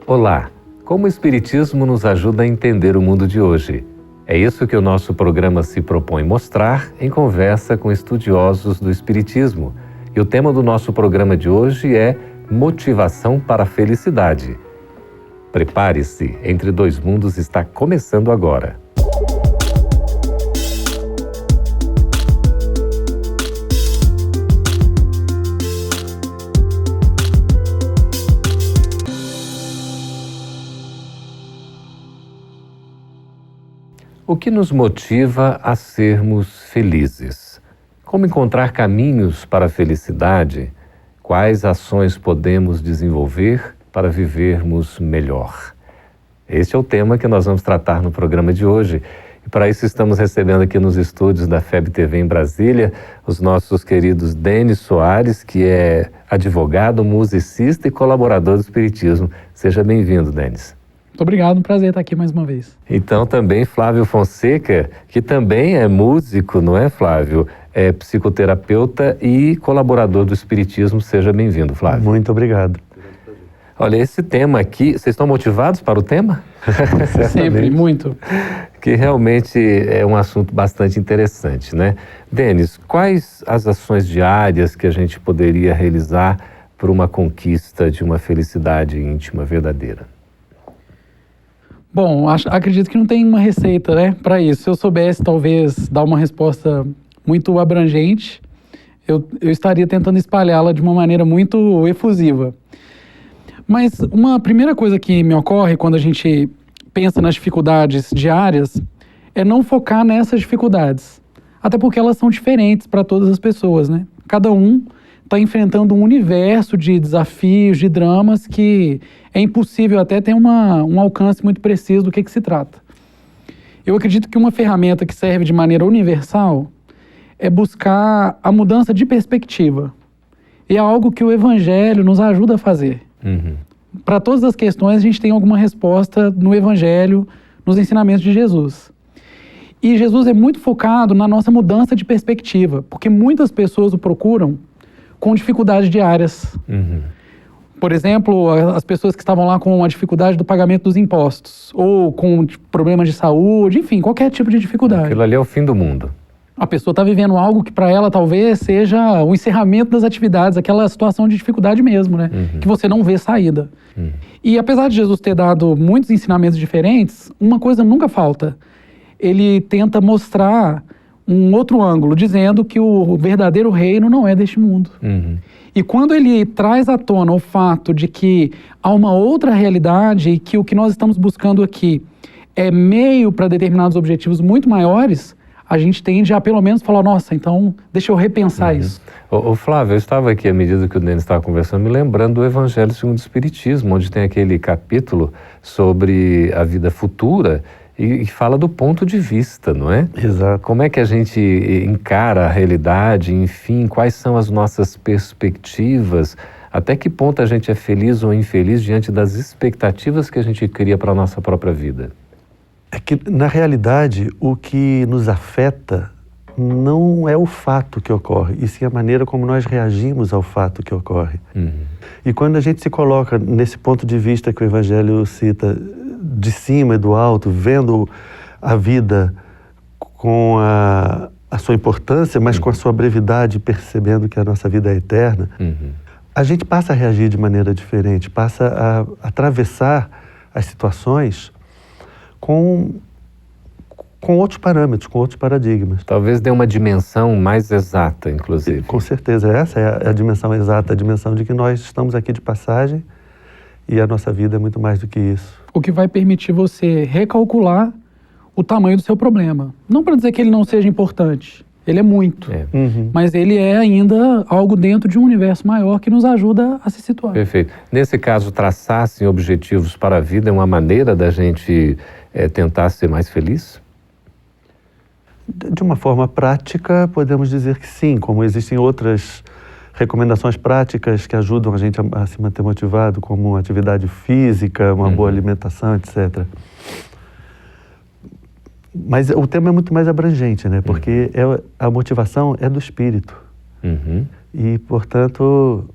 Olá! Como o Espiritismo nos ajuda a entender o mundo de hoje? É isso que o nosso programa se propõe mostrar em conversa com estudiosos do Espiritismo. E o tema do nosso programa de hoje é Motivação para a Felicidade. Prepare-se, Entre Dois Mundos está começando agora. O que nos motiva a sermos felizes? Como encontrar caminhos para a felicidade? Quais ações podemos desenvolver para vivermos melhor? Este é o tema que nós vamos tratar no programa de hoje. E para isso estamos recebendo aqui nos estúdios da FEB TV em Brasília os nossos queridos Denis Soares, que é advogado, musicista e colaborador do Espiritismo. Seja bem-vindo, Denis. Muito obrigado, um prazer estar aqui mais uma vez. Então também Flávio Fonseca, que também é músico, não é, Flávio? É psicoterapeuta e colaborador do Espiritismo. Seja bem-vindo, Flávio. Muito obrigado. Olha, esse tema aqui, vocês estão motivados para o tema? Sempre, muito. Que realmente é um assunto bastante interessante, né? Denis, quais as ações diárias que a gente poderia realizar para uma conquista de uma felicidade íntima verdadeira? Bom, acredito que não tem uma receita, né, para isso. Se eu soubesse, talvez, dar uma resposta muito abrangente, eu estaria tentando espalhá-la de uma maneira muito efusiva. Mas uma primeira coisa que me ocorre quando a gente pensa nas dificuldades diárias é não focar nessas dificuldades. Até porque elas são diferentes para todas as pessoas, né? Cada um está enfrentando um universo de desafios, de dramas que é impossível até ter um alcance muito preciso do que se trata. Eu acredito que uma ferramenta que serve de maneira universal é buscar a mudança de perspectiva. E é algo que o Evangelho nos ajuda a fazer. Para todas as questões, a gente tem alguma resposta no Evangelho, nos ensinamentos de Jesus. E Jesus é muito focado na nossa mudança de perspectiva, porque muitas pessoas o procuram com dificuldades diárias. Por exemplo, as pessoas que estavam lá com a dificuldade do pagamento dos impostos, ou com problemas de saúde, enfim, qualquer tipo de dificuldade. Aquilo ali é o fim do mundo. A pessoa está vivendo algo que para ela talvez seja o encerramento das atividades, aquela situação de dificuldade mesmo, né? Que você não vê saída. E apesar de Jesus ter dado muitos ensinamentos diferentes, uma coisa nunca falta. Ele tenta mostrar um outro ângulo, dizendo que o verdadeiro reino não é deste mundo. E quando ele traz à tona o fato de que há uma outra realidade e que o que nós estamos buscando aqui é meio para determinados objetivos muito maiores, a gente tende a pelo menos falar, nossa, então deixa eu repensar isso. Ô Flávio, eu estava aqui, à medida que o Denis estava conversando, me lembrando do Evangelho segundo o Espiritismo, onde tem aquele capítulo sobre a vida futura e fala do ponto de vista, não é? Exato. Como é que a gente encara a realidade, enfim, quais são as nossas perspectivas, até que ponto a gente é feliz ou infeliz diante das expectativas que a gente cria para a nossa própria vida? É que, na realidade, o que nos afeta não é o fato que ocorre, e sim a maneira como nós reagimos ao fato que ocorre. E quando a gente se coloca nesse ponto de vista que o Evangelho cita, de cima e do alto, vendo a vida com a sua importância, mas com a sua brevidade, percebendo que a nossa vida é eterna, a gente passa a reagir de maneira diferente, passa a atravessar as situações com outros parâmetros, com outros paradigmas. Talvez dê uma dimensão mais exata, inclusive. Com certeza, essa é a dimensão exata, a dimensão de que nós estamos aqui de passagem e a nossa vida é muito mais do que isso. O que vai permitir você recalcular o tamanho do seu problema. Não para dizer que ele não seja importante, ele é muito, mas ele é ainda algo dentro de um universo maior que nos ajuda a se situar. Perfeito. Nesse caso, traçar-se objetivos para a vida é uma maneira da gente tentar ser mais feliz? De uma forma prática, podemos dizer que sim, como existem outras recomendações práticas que ajudam a gente a se manter motivado, como atividade física, uma boa alimentação, etc. Mas o tema é muito mais abrangente, né? Porque a motivação é do espírito. E, portanto,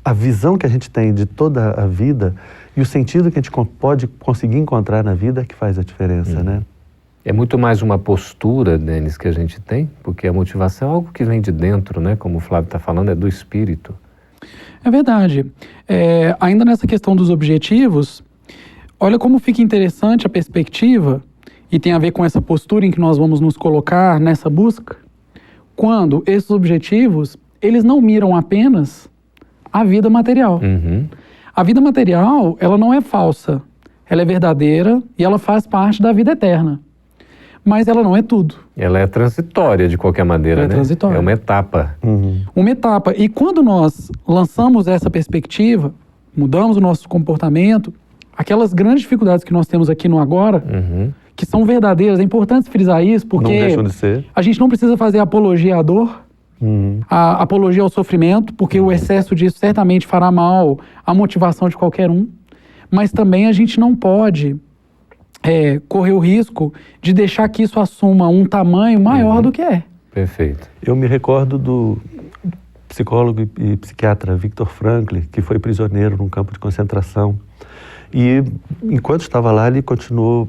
a visão que a gente tem de toda a vida e o sentido que a gente pode conseguir encontrar na vida é que faz a diferença, né? É muito mais uma postura, Denis, que a gente tem, porque a motivação é algo que vem de dentro, né? Como o Flávio está falando, é do espírito. É verdade. Ainda nessa questão dos objetivos, olha como fica interessante a perspectiva, e tem a ver com essa postura em que nós vamos nos colocar nessa busca, quando esses objetivos, eles não miram apenas a vida material. A vida material, ela não é falsa, ela é verdadeira e ela faz parte da vida eterna. Mas ela não é tudo. Ela é transitória, de qualquer maneira, Ela é né? transitória. É uma etapa. Uma etapa. E quando nós lançamos essa perspectiva, mudamos o nosso comportamento, aquelas grandes dificuldades que nós temos aqui no agora, que são verdadeiras, é importante frisar isso, porque Não deixam de ser. a gente não precisa fazer apologia à dor, a apologia ao sofrimento, porque o excesso disso certamente fará mal à motivação de qualquer um, mas também a gente não pode correr o risco de deixar que isso assuma um tamanho maior do que é. Perfeito. Eu me recordo do psicólogo e psiquiatra Viktor Frankl, que foi prisioneiro num campo de concentração. E enquanto estava lá, ele continuou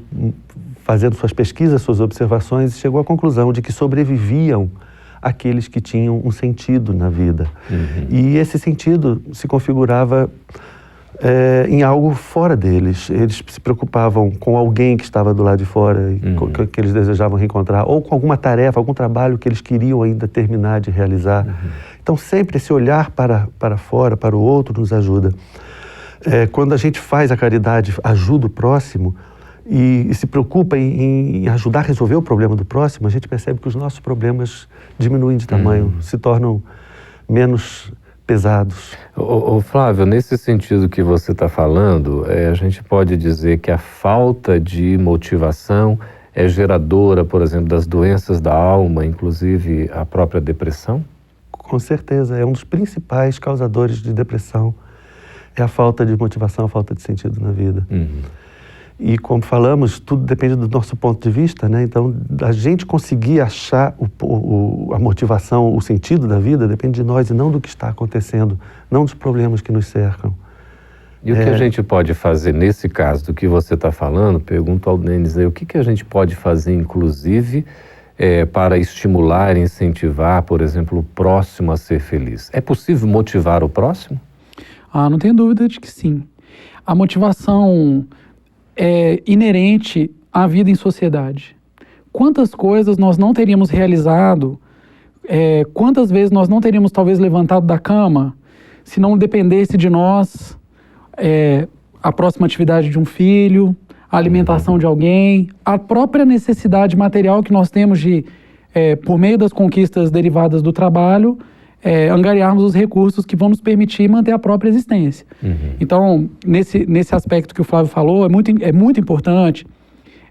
fazendo suas pesquisas, suas observações, e chegou à conclusão de que sobreviviam aqueles que tinham um sentido na vida. E esse sentido se configurava em algo fora deles. Eles se preocupavam com alguém que estava do lado de fora, que eles desejavam reencontrar, ou com alguma tarefa, algum trabalho que eles queriam ainda terminar de realizar. Então, sempre esse olhar para fora, para o outro, nos ajuda. Quando a gente faz a caridade, ajuda o próximo e se preocupa em ajudar a resolver o problema do próximo, a gente percebe que os nossos problemas diminuem de tamanho, se tornam menos pesados. Ô Flávio, nesse sentido que você está falando, a gente pode dizer que a falta de motivação é geradora, por exemplo, das doenças da alma, inclusive a própria depressão? Com certeza, é um dos principais causadores de depressão. É a falta de motivação, a falta de sentido na vida. E como falamos, tudo depende do nosso ponto de vista, né? Então, a gente conseguir achar a motivação, o sentido da vida, depende de nós e não do que está acontecendo, não dos problemas que nos cercam. E o que a gente pode fazer nesse caso do que você está falando? Pergunto ao Denis aí, o que a gente pode fazer, inclusive, para estimular e incentivar, por exemplo, o próximo a ser feliz? É possível motivar o próximo? Não tenho dúvida de que sim. A motivação é inerente à vida em sociedade. Quantas coisas nós não teríamos realizado, quantas vezes nós não teríamos talvez levantado da cama, se não dependesse de nós a próxima atividade de um filho, a alimentação de alguém, a própria necessidade material que nós temos de, por meio das conquistas derivadas do trabalho, angariarmos os recursos que vão nos permitir manter a própria existência. Então, nesse aspecto que o Flávio falou, é muito importante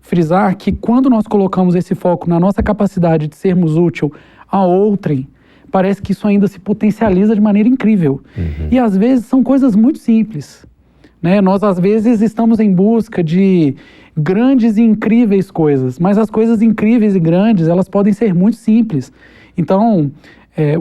frisar que quando nós colocamos esse foco na nossa capacidade de sermos útil a outrem, parece que isso ainda se potencializa de maneira incrível. E às vezes são coisas muito simples, né? Nós às vezes estamos em busca de grandes e incríveis coisas, mas as coisas incríveis e grandes, elas podem ser muito simples. Então,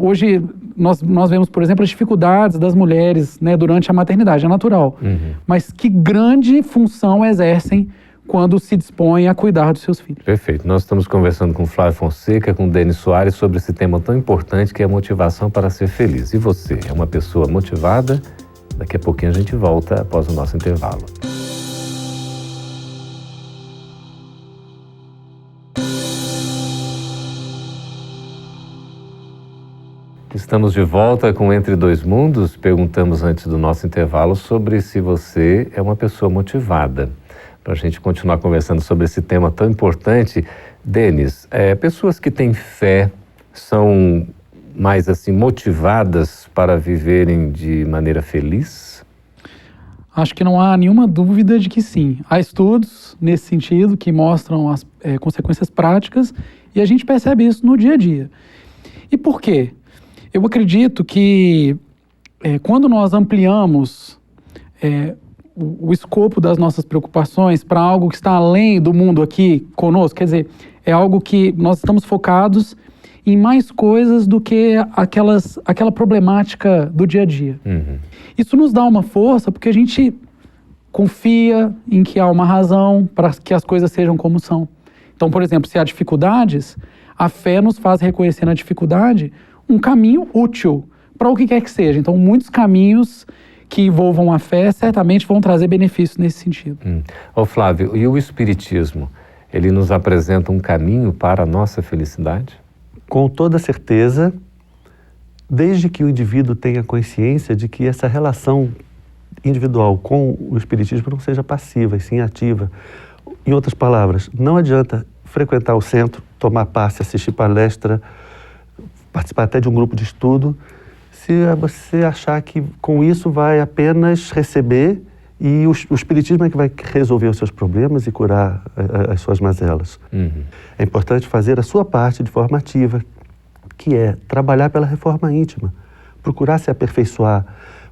hoje nós vemos, por exemplo, as dificuldades das mulheres, né, durante a maternidade, é natural. Mas que grande função exercem quando se dispõem a cuidar dos seus filhos. Perfeito. Nós estamos conversando com o Flávio Fonseca, com o Denis Soares, sobre esse tema tão importante que é a motivação para ser feliz. E você, é uma pessoa motivada? Daqui a pouquinho a gente volta após o nosso intervalo. Estamos de volta com Entre Dois Mundos. Perguntamos antes do nosso intervalo sobre se você é uma pessoa motivada. Para a gente continuar conversando sobre esse tema tão importante, Denis, pessoas que têm fé são mais assim motivadas para viverem de maneira feliz? Acho que não há nenhuma dúvida de que sim. Há estudos nesse sentido que mostram as consequências práticas e a gente percebe isso no dia a dia. E por quê? Eu acredito que quando nós ampliamos o escopo das nossas preocupações para algo que está além do mundo aqui conosco, quer dizer, é algo que nós estamos focados em mais coisas do que aquela problemática do dia a dia. Isso nos dá uma força porque a gente confia em que há uma razão para que as coisas sejam como são. Então, por exemplo, se há dificuldades, a fé nos faz reconhecer na dificuldade um caminho útil para o que quer que seja. Então, muitos caminhos que envolvam a fé certamente vão trazer benefícios nesse sentido. Ô Flávio, e o Espiritismo? Ele nos apresenta um caminho para a nossa felicidade? Com toda certeza, desde que o indivíduo tenha consciência de que essa relação individual com o Espiritismo não seja passiva, e sim ativa. Em outras palavras, não adianta frequentar o centro, tomar passe, assistir palestra, participar até de um grupo de estudo, se você achar que com isso vai apenas receber e o Espiritismo é que vai resolver os seus problemas e curar as suas mazelas. É importante fazer a sua parte de forma ativa, que é trabalhar pela reforma íntima, procurar se aperfeiçoar,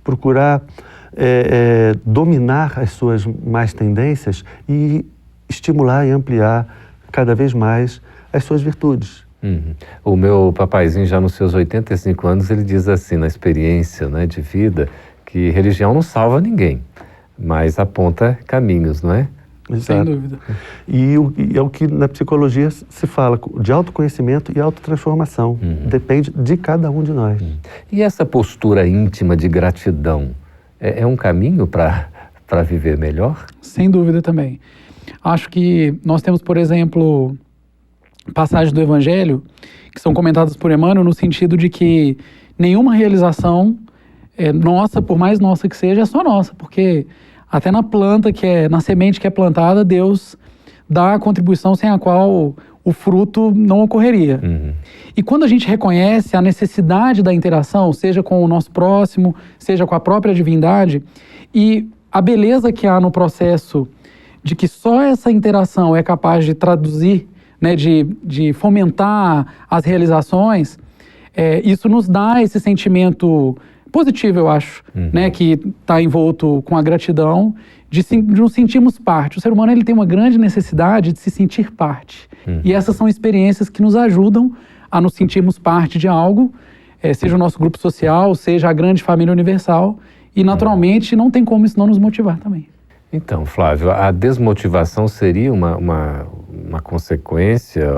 procurar dominar as suas más tendências e estimular e ampliar cada vez mais as suas virtudes. O meu papaizinho, já nos seus 85 anos, ele diz assim, na experiência, né, de vida, que religião não salva ninguém, mas aponta caminhos, não é? Exato. Sem dúvida. E é o que na psicologia se fala de autoconhecimento e autotransformação. Depende de cada um de nós. E essa postura íntima de gratidão é um caminho para viver melhor? Sem dúvida também. Acho que nós temos, por exemplo, passagens do Evangelho que são comentadas por Emmanuel no sentido de que nenhuma realização nossa, por mais nossa que seja, é só nossa, porque até na planta, na semente que é plantada, Deus dá a contribuição sem a qual o fruto não ocorreria. E quando a gente reconhece a necessidade da interação, seja com o nosso próximo, seja com a própria divindade, e a beleza que há no processo de que só essa interação é capaz de traduzir, né, de fomentar as realizações, isso nos dá esse sentimento positivo, eu acho, né, que está envolto com a gratidão, de nos sentirmos parte. O ser humano ele tem uma grande necessidade de se sentir parte. E essas são experiências que nos ajudam a nos sentirmos parte de algo, seja o nosso grupo social, seja a grande família universal, e naturalmente não tem como isso não nos motivar também. Então, Flávio, a desmotivação seria uma consequência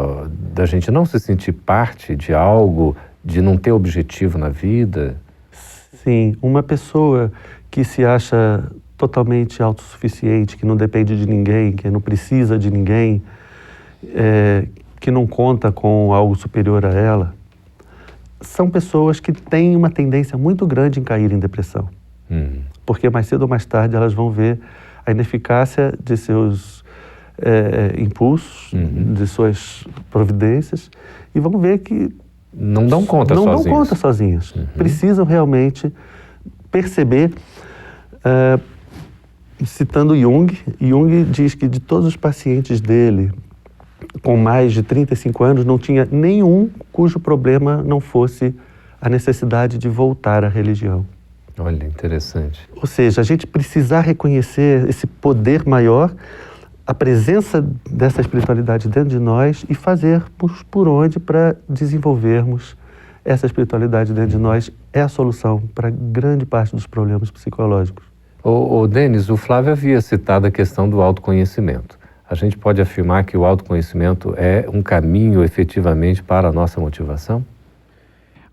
da gente não se sentir parte de algo, de não ter objetivo na vida? Sim, uma pessoa que se acha totalmente autossuficiente, que não depende de ninguém, que não precisa de ninguém, que não conta com algo superior a ela, são pessoas que têm uma tendência muito grande em cair em depressão. Porque mais cedo ou mais tarde elas vão ver a ineficácia de seus impulsos, de suas providências, e vão ver que não dão conta sozinhos. Não dão conta sozinhos. Precisam realmente perceber. Citando Jung diz que de todos os pacientes dele, com mais de 35 anos, não tinha nenhum cujo problema não fosse a necessidade de voltar à religião. Olha, interessante. Ou seja, a gente precisar reconhecer esse poder maior, a presença dessa espiritualidade dentro de nós e fazermos por onde para desenvolvermos essa espiritualidade dentro de nós é a solução para grande parte dos problemas psicológicos. Denis, o Flávio havia citado a questão do autoconhecimento. A gente pode afirmar que o autoconhecimento é um caminho efetivamente para a nossa motivação?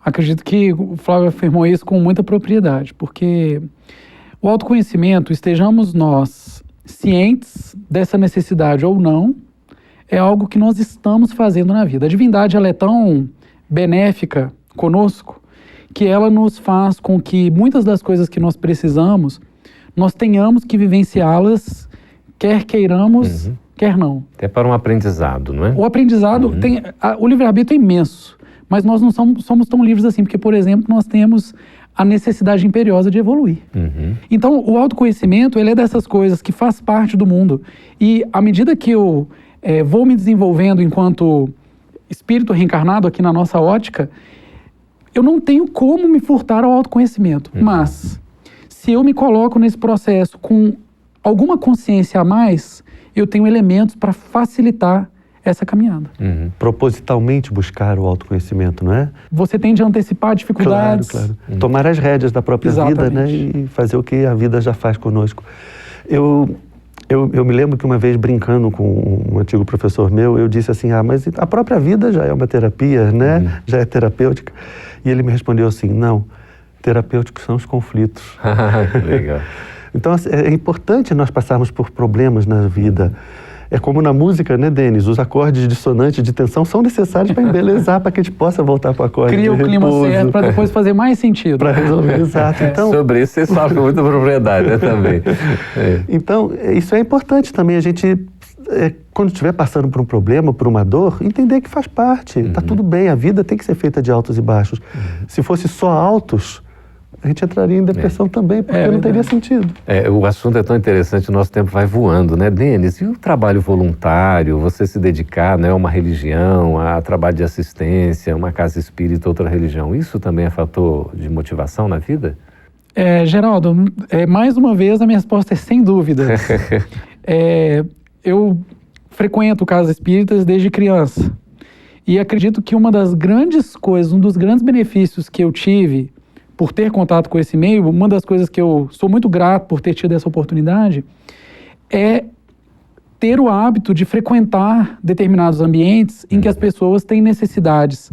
Acredito que o Flávio afirmou isso com muita propriedade, porque o autoconhecimento, estejamos nós cientes dessa necessidade ou não, é algo que nós estamos fazendo na vida. A divindade ela é tão benéfica conosco que ela nos faz com que muitas das coisas que nós precisamos, nós tenhamos que vivenciá-las, quer queiramos, quer não. É para um aprendizado, não é? O aprendizado o livre-arbítrio é imenso. Mas nós não somos tão livres assim, porque, por exemplo, nós temos a necessidade imperiosa de evoluir. Então, o autoconhecimento, ele é dessas coisas que faz parte do mundo. E à medida que eu vou me desenvolvendo enquanto espírito reencarnado aqui na nossa ótica, eu não tenho como me furtar ao autoconhecimento. Mas, se eu me coloco nesse processo com alguma consciência a mais, eu tenho elementos para facilitar essa caminhada. Propositalmente buscar o autoconhecimento, não é? Você tende a antecipar dificuldades. Claro. Tomar as rédeas da própria vida, né? E fazer o que a vida já faz conosco. Eu me lembro que uma vez, brincando com um antigo professor meu, eu disse assim, mas a própria vida já é uma terapia, né? Já é terapêutica. E ele me respondeu assim, não, terapêuticos são os conflitos. Legal. Então, é importante nós passarmos por problemas na vida. É como na música, né, Denis? Os acordes dissonantes de tensão são necessários para embelezar, para que a gente possa voltar para o acorde Cria de o clima repouso, certo para depois fazer mais sentido. para resolver, exato. Então, sobre isso vocês falam com muita propriedade, né, também. Então, isso é importante também, a gente, quando estiver passando por um problema, por uma dor, entender que faz parte, está tudo bem, a vida tem que ser feita de altos e baixos. Se fosse só altos, a gente entraria em depressão também, porque não teria sentido. O assunto é tão interessante, o nosso tempo vai voando, né, Denis? E o trabalho voluntário, você se dedicar, né, a uma religião, a trabalho de assistência, uma casa espírita, outra religião, isso também é fator de motivação na vida? Geraldo, mais uma vez a minha resposta é sem dúvidas. Eu frequento casas espíritas desde criança e acredito que uma das grandes coisas, um dos grandes benefícios que eu tive por ter contato com esse meio, uma das coisas que eu sou muito grato por ter tido essa oportunidade é ter o hábito de frequentar determinados ambientes em que as pessoas têm necessidades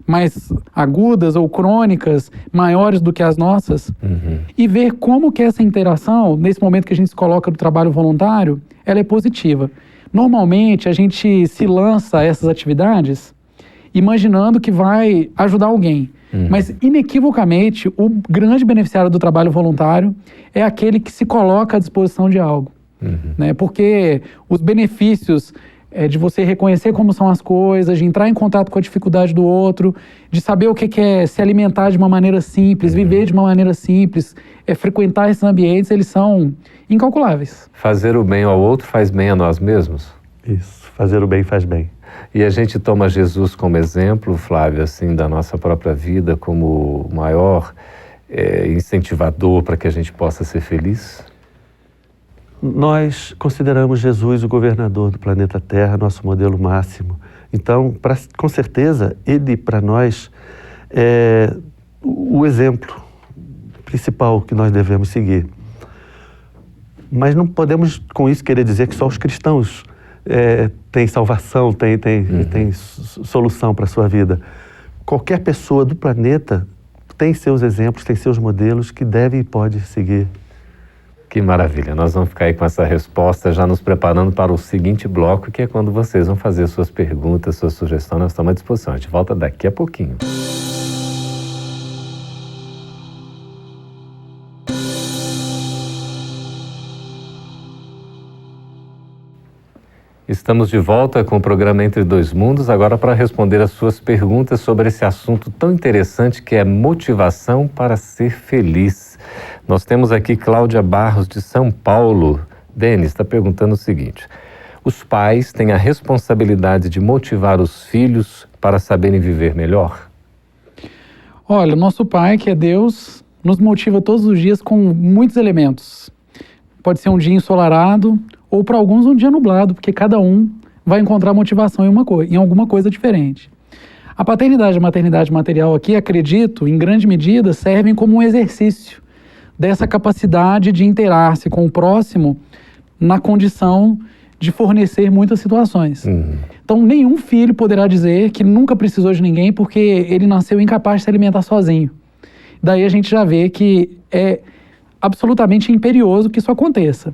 mais agudas ou crônicas, maiores do que as nossas, e ver como que essa interação, nesse momento que a gente se coloca no trabalho voluntário, ela é positiva. Normalmente, a gente se lança a essas atividades imaginando que vai ajudar alguém. Mas, inequivocamente, o grande beneficiário do trabalho voluntário é aquele que se coloca à disposição de algo. Né? Porque os benefícios de você reconhecer como são as coisas, de entrar em contato com a dificuldade do outro, de saber o que é se alimentar de uma maneira simples, viver de uma maneira simples, frequentar esses ambientes, eles são incalculáveis. Fazer o bem ao outro faz bem a nós mesmos? Isso, fazer o bem faz bem. E a gente toma Jesus como exemplo, Flávio, assim, da nossa própria vida, como o maior incentivador para que a gente possa ser feliz? Nós consideramos Jesus o governador do planeta Terra, nosso modelo máximo. Então, com certeza, ele para nós é o exemplo principal que nós devemos seguir. Mas não podemos com isso querer dizer que só os cristãos têm salvação, têm solução para a sua vida. Qualquer pessoa do planeta tem seus exemplos, tem seus modelos que deve e pode seguir. Que maravilha, nós vamos ficar aí com essa resposta, já nos preparando para o seguinte bloco, que é quando vocês vão fazer suas perguntas, suas sugestões, nós estamos à disposição. A gente volta daqui a pouquinho. Estamos de volta com o programa Entre Dois Mundos, agora para responder as suas perguntas sobre esse assunto tão interessante que é motivação para ser feliz. Nós temos aqui Cláudia Barros, de São Paulo. Denis está perguntando o seguinte: os pais têm a responsabilidade de motivar os filhos para saberem viver melhor? Olha, o nosso Pai, que é Deus, nos motiva todos os dias com muitos elementos. Pode ser um dia ensolarado, ou para alguns um dia nublado, porque cada um vai encontrar motivação em alguma coisa diferente. A paternidade e a maternidade material aqui, acredito, em grande medida, servem como um exercício dessa capacidade de interar-se com o próximo na condição de fornecer muitas situações. Então, nenhum filho poderá dizer que nunca precisou de ninguém porque ele nasceu incapaz de se alimentar sozinho. Daí a gente já vê que é absolutamente imperioso que isso aconteça.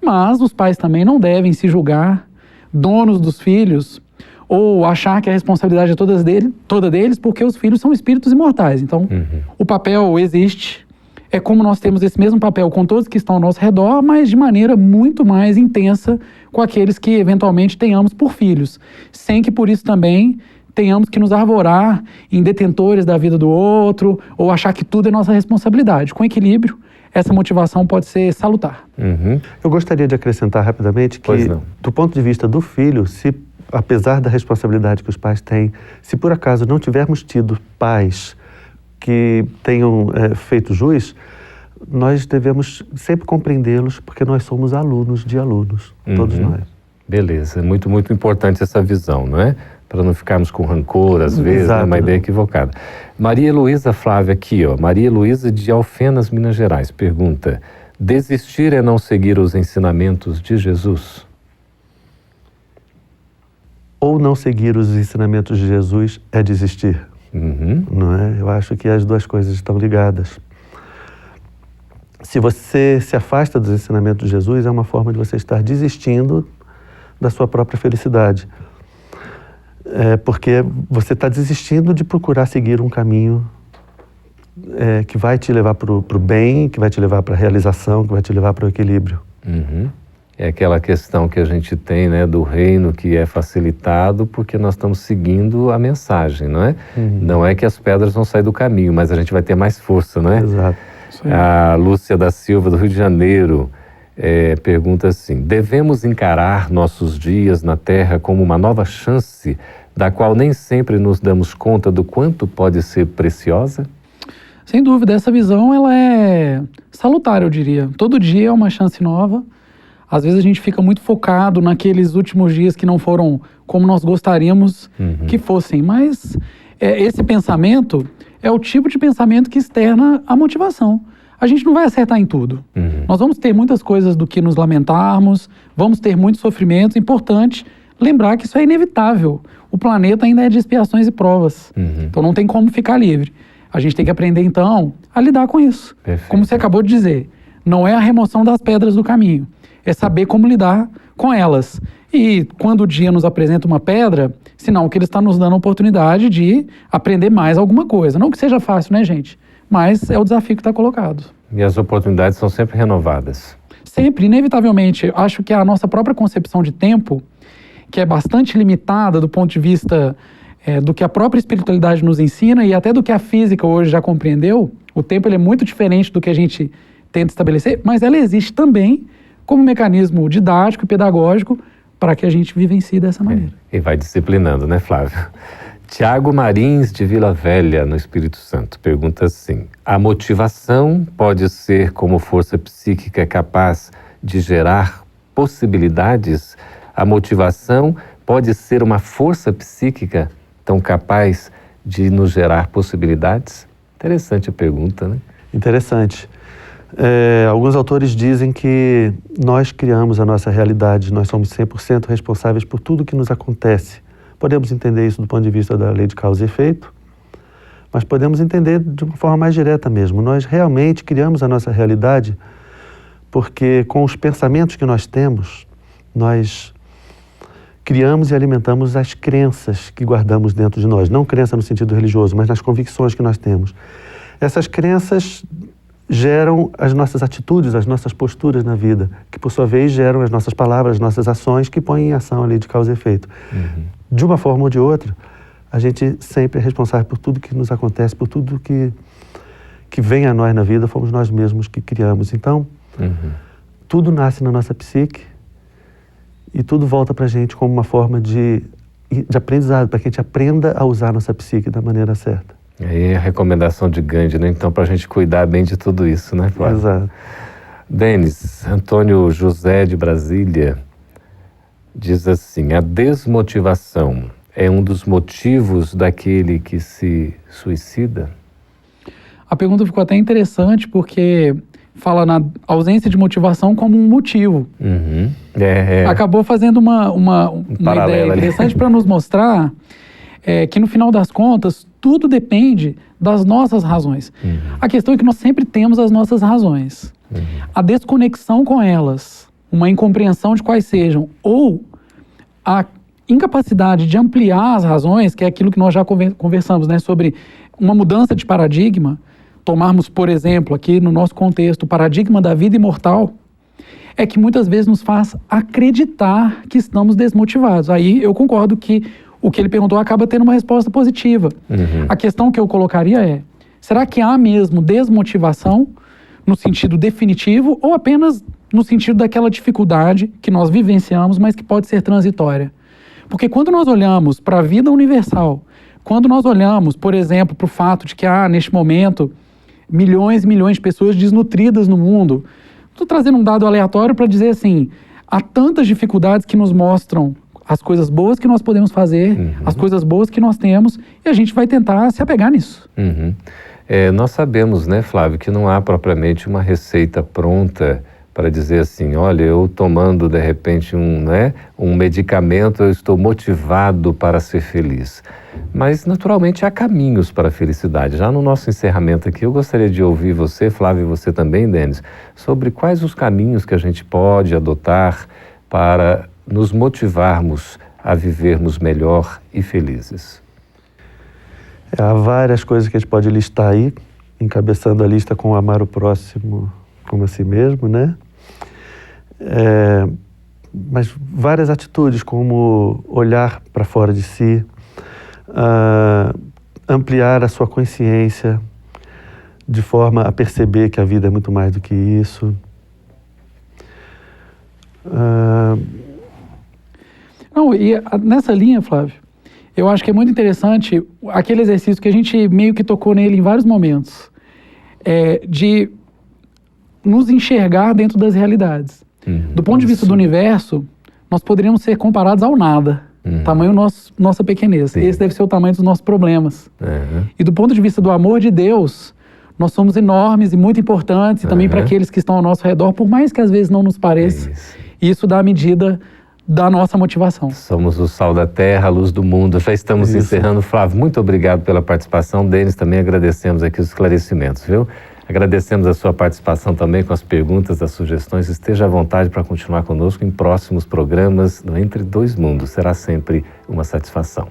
Mas os pais também não devem se julgar donos dos filhos ou achar que a responsabilidade é toda deles, porque os filhos são espíritos imortais. Então, o papel existe. É como nós temos esse mesmo papel com todos que estão ao nosso redor, mas de maneira muito mais intensa com aqueles que eventualmente tenhamos por filhos, sem que por isso também tenhamos que nos arvorar em detentores da vida do outro ou achar que tudo é nossa responsabilidade. Com equilíbrio, essa motivação pode ser salutar. Eu gostaria de acrescentar rapidamente que, do ponto de vista do filho, se, apesar da responsabilidade que os pais têm, se por acaso não tivermos tido pais que tenham feito jus, nós devemos sempre compreendê-los, porque nós somos alunos de alunos, todos nós. Beleza, muito, muito importante essa visão, não é? Para não ficarmos com rancor, às vezes, né? Uma ideia equivocada. Maria Heloísa Flávia aqui, ó. Maria Heloísa de Alfenas, Minas Gerais, pergunta: desistir é não seguir os ensinamentos de Jesus? Ou não seguir os ensinamentos de Jesus é desistir, não é? Eu acho que as duas coisas estão ligadas. Se você se afasta dos ensinamentos de Jesus, é uma forma de você estar desistindo da sua própria felicidade. Porque você está desistindo de procurar seguir um caminho que vai te levar para o bem, que vai te levar para a realização, que vai te levar para o equilíbrio. É aquela questão que a gente tem, né, do reino que é facilitado porque nós estamos seguindo a mensagem, não é? Não é que as pedras vão sair do caminho, mas a gente vai ter mais força, não é? Exato. A Lúcia da Silva, do Rio de Janeiro, pergunta assim: devemos encarar nossos dias na Terra como uma nova chance, da qual nem sempre nos damos conta do quanto pode ser preciosa? Sem dúvida, essa visão ela é salutar, eu diria. Todo dia é uma chance nova. Às vezes a gente fica muito focado naqueles últimos dias que não foram como nós gostaríamos que fossem. Mas esse pensamento é o tipo de pensamento que externa a motivação. A gente não vai acertar em tudo. Nós vamos ter muitas coisas do que nos lamentarmos, vamos ter muitos sofrimentos. Importante lembrar que isso é inevitável. O planeta ainda é de expiações e provas. Então não tem como ficar livre. A gente tem que aprender, então, a lidar com isso. Perfeito. Como você acabou de dizer, não é a remoção das pedras do caminho. É saber como lidar com elas. E quando o dia nos apresenta uma pedra, sinal que ele está nos dando a oportunidade de aprender mais alguma coisa. Não que seja fácil, né, gente? Mas é o desafio que está colocado. E as oportunidades são sempre renovadas. Sempre, inevitavelmente. Acho que a nossa própria concepção de tempo, que é bastante limitada do ponto de vista do que a própria espiritualidade nos ensina e até do que a física hoje já compreendeu, o tempo ele é muito diferente do que a gente tenta estabelecer, mas ela existe também como mecanismo didático e pedagógico para que a gente vivencie dessa maneira. E vai disciplinando, né, Flávio? Tiago Marins, de Vila Velha, no Espírito Santo, pergunta assim: a motivação pode ser como força psíquica capaz de gerar possibilidades? A motivação pode ser uma força psíquica tão capaz de nos gerar possibilidades? Interessante a pergunta, né? Interessante. Alguns autores dizem que nós criamos a nossa realidade, nós somos 100% responsáveis por tudo que nos acontece. Podemos entender isso do ponto de vista da lei de causa e efeito, mas podemos entender de uma forma mais direta mesmo. Nós realmente criamos a nossa realidade porque com os pensamentos que nós temos, nós criamos e alimentamos as crenças que guardamos dentro de nós. Não crença no sentido religioso, mas nas convicções que nós temos. Essas crenças geram as nossas atitudes, as nossas posturas na vida, que por sua vez geram as nossas palavras, as nossas ações, que põem em ação a lei de causa e efeito. De uma forma ou de outra, a gente sempre é responsável por tudo que nos acontece, por tudo que vem a nós na vida, fomos nós mesmos que criamos. Então, tudo nasce na nossa psique e tudo volta para a gente como uma forma de aprendizado, para que a gente aprenda a usar a nossa psique da maneira certa. Aí a recomendação de Gandhi, né? Então, para a gente cuidar bem de tudo isso, né, Flávio? Exato. Denis, Antônio José de Brasília, diz assim: a desmotivação é um dos motivos daquele que se suicida? A pergunta ficou até interessante porque fala na ausência de motivação como um motivo. Acabou fazendo uma ideia interessante para nos mostrar que no final das contas tudo depende das nossas razões. A questão é que nós sempre temos as nossas razões. A desconexão com elas, uma incompreensão de quais sejam, ou a incapacidade de ampliar as razões, que é aquilo que nós já conversamos, né, sobre uma mudança de paradigma, tomarmos, por exemplo, aqui no nosso contexto, o paradigma da vida imortal, é que muitas vezes nos faz acreditar que estamos desmotivados. Aí eu concordo que o que ele perguntou acaba tendo uma resposta positiva. A questão que eu colocaria é: será que há mesmo desmotivação no sentido definitivo ou apenas no sentido daquela dificuldade que nós vivenciamos, mas que pode ser transitória? Porque quando nós olhamos para a vida universal, quando nós olhamos, por exemplo, para o fato de que há, neste momento, milhões e milhões de pessoas desnutridas no mundo, estou trazendo um dado aleatório para dizer assim, há tantas dificuldades que nos mostram as coisas boas que nós podemos fazer, as coisas boas que nós temos, e a gente vai tentar se apegar nisso. Nós sabemos, né, Flávio, que não há propriamente uma receita pronta para dizer assim, olha, eu tomando de repente um medicamento, eu estou motivado para ser feliz. Mas naturalmente há caminhos para a felicidade. Já no nosso encerramento aqui, eu gostaria de ouvir você, Flávio, e você também, Denis, sobre quais os caminhos que a gente pode adotar para nos motivarmos a vivermos melhor e felizes. Há várias coisas que a gente pode listar aí, encabeçando a lista com amar o próximo como a si mesmo, né? Mas várias atitudes, como olhar para fora de si, ampliar a sua consciência de forma a perceber que a vida é muito mais do que isso. Nessa linha, Flávio, eu acho que é muito interessante aquele exercício que a gente meio que tocou nele em vários momentos, de nos enxergar dentro das realidades. Do ponto de vista do universo, nós poderíamos ser comparados ao nada. Tamanho nossa pequenez. Sim. Esse deve ser o tamanho dos nossos problemas. E do ponto de vista do amor de Deus, nós somos enormes e muito importantes, e também para aqueles que estão ao nosso redor, por mais que às vezes não nos pareça. Isso dá a medida da nossa motivação. Somos o sal da terra, a luz do mundo. Já estamos encerrando. Flávio, muito obrigado pela participação. Denis, também agradecemos aqui os esclarecimentos, viu? Agradecemos a sua participação também com as perguntas, as sugestões. Esteja à vontade para continuar conosco em próximos programas do Entre Dois Mundos. Será sempre uma satisfação.